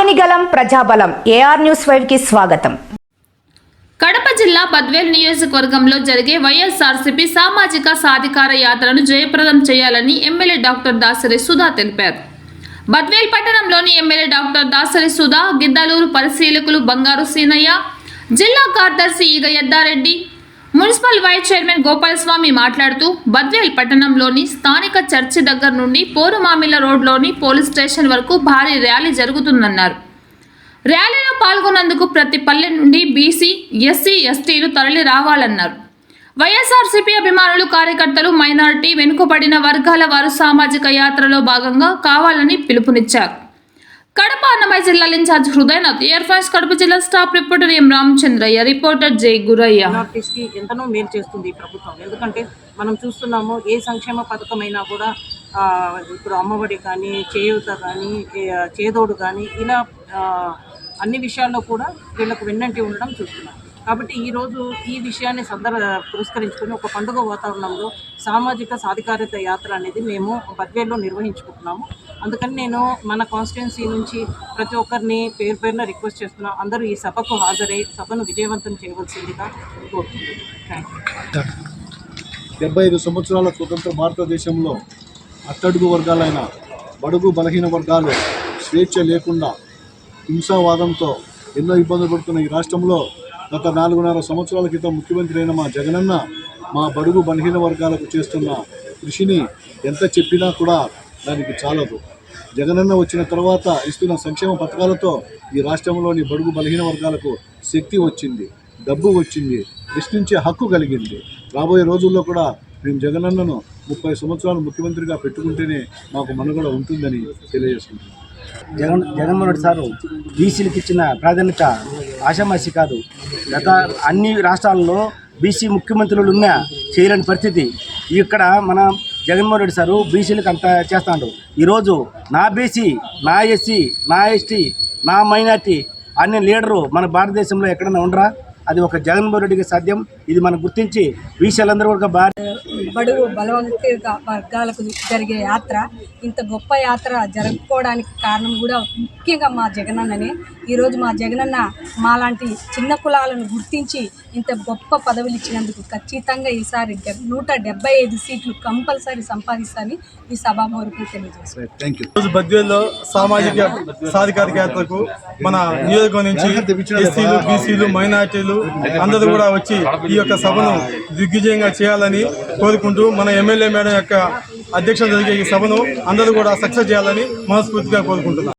ఆగనిగలం ప్రజాబలం AR news 5 కి స్వాగతం. కడప జిల్లా బద్వేల్ నియోజకవర్గంలో జరిగే వైఎస్ఆర్సీపీ సామాజిక సాధికార యాత్రను జయప్రదం చేయాలని ఎమ్మెల్యే డాక్టర్ దాసరి సుధా తెలిపారు. బద్వేల్ పట్టణంలోని ఎమ్మెల్యే డాక్టర్ దాసరి సుధా, గిద్దలూరు పరిశీలకులు బంగారు సీనయ్య, జిల్లా కార్యదర్శి ఈగ యద్దారెడ్డి, మున్సిపల్ వైస్ చైర్మన్ గోపాలస్వామి మాట్లాడుతూ బద్వేల్ పట్టణంలోని స్థానిక చర్చి దగ్గర నుండి పోరుమామిల రోడ్లోని పోలీస్ స్టేషన్ వరకు భారీ ర్యాలీ జరుగుతుందన్నారు. ర్యాలీలో పాల్గొన్నందుకు ప్రతి పల్లె నుండి బీసీ, ఎస్సీ, ఎస్టీలు తరలి రావాలన్నారు. వైఎస్ఆర్సీపీ అభిమానులు, కార్యకర్తలు, మైనారిటీ, వెనుకబడిన వర్గాల వారు సామాజిక యాత్రలో భాగంగా కావాలని పిలుపునిచ్చారు. కడప అన్నమయ్య జిల్లా in-charge Hridayanath, air force Kadapa జిల్లా staff reporter M Ramachandraiah, reporter Jai Gurayya. ఎంతనో మేలు చేస్తుంది ఈ ప్రభుత్వం. ఎందుకంటే మనం చూస్తున్నాము, ఏ సంక్షేమ పథకమైనా కూడా ఇప్పుడు అమ్మఒడి కానీ, చేయూత కానీ, చేదోడు కానీ, ఇలా అన్ని విషయాల్లో కూడా వీళ్ళకు వెన్నంటి ఉండడం చూస్తున్నాం. కాబట్టి ఈరోజు ఈ విషయాన్ని పురస్కరించుకొని ఒక పండుగ వాతావరణంలో సామాజిక సాధికారత యాత్ర అనేది మేము బద్వేల్లో నిర్వహించుకుంటున్నాము. అందుకని నేను మన కాన్స్టిట్యున్సీ నుంచి ప్రతి ఒక్కరిని పేరు పేరున రిక్వెస్ట్ చేస్తున్నాను. అందరూ ఈ సభకు హాజరై సభను విజయవంతం చేయవలసిందిగా కోరుతున్నాను. 75 సంవత్సరాల స్వతంత్ర భారతదేశంలో అట్టడుగు వర్గాలైన బడుగు బలహీన వర్గాలు స్వేచ్ఛ లేకుండా హింసావాదంతో ఎన్నో ఇబ్బందులు పడుతున్న ఈ రాష్ట్రంలో గత 4.5 సంవత్సరాల క్రితం ముఖ్యమంత్రి అయిన మా జగనన్న మా బడుగు బలహీన వర్గాలకు చేస్తున్న కృషిని ఎంత చెప్పినా కూడా దానికి చాలదు. జగనన్న వచ్చిన తర్వాత ఇస్తున్న సంక్షేమ పథకాలతో ఈ రాష్ట్రంలోని బడుగు బలహీన వర్గాలకు శక్తి వచ్చింది, డబ్బు వచ్చింది, ప్రశ్నించే హక్కు కలిగింది. రాబోయే రోజుల్లో కూడా మేము జగనన్నను 30 సంవత్సరాలు ముఖ్యమంత్రిగా పెట్టుకుంటేనే మాకు మనుగడ ఉంటుందని తెలియజేసుకుంటున్నాం. జగన్మోహన్ రెడ్డి సారు బీసీలకు ఇచ్చిన ప్రాధాన్యత ఆషామాషి కాదు. గత అన్ని రాష్ట్రాల్లో బీసీ ముఖ్యమంత్రులు ఉన్నా చేయలేని పరిస్థితి. ఇక్కడ మన జగన్మోహన్ రెడ్డి సారు బీసీలకు అంత చేస్తాడు. ఈరోజు నా బీసీ, నా ఎస్సీ, నా ఎస్టీ, నా మైనార్టీ అనే లీడరు మన భారతదేశంలో ఎక్కడైనా ఉండరా? అది ఒక జగన్మోహన్ రెడ్డికి సాధ్యం. ఇది మనం గుర్తించి బీసీలందరూ కూడా బడుగు బలవంత వర్గాలకు జరిగే యాత్ర, ఇంత గొప్ప యాత్ర జరుపుకోవడానికి కారణం కూడా ముఖ్యంగా మా జగనన్ననే. ఈరోజు మా జగనన్న మాలాంటి చిన్న కులాలను గుర్తించి ఇంత గొప్ప పదవులు ఇచ్చినందుకు ఖచ్చితంగా ఈసారి 175 సీట్లు కంపల్సరీ సంపాదిస్తారని ఈ సభాముఖంగా తెలియజేస్తారు. ఈరోజు బద్వేల్లో సామాజిక సాధికారిక యాత్రకు మన నియోజకవర్గం నుంచి ఎస్సీలు, బీసీలు, మైనార్టీలు అందరూ కూడా వచ్చి ఈ యొక్క సభను దిగ్విజయంగా చేయాలని కోరుకుంటూ, మన ఎమ్మెల్యే మేడం యొక్క అధ్యక్షత జరిగే ఈ సభను అందరూ కూడా సక్సెస్ చేయాలని మనస్ఫూర్తిగా కోరుకుంటున్నాం.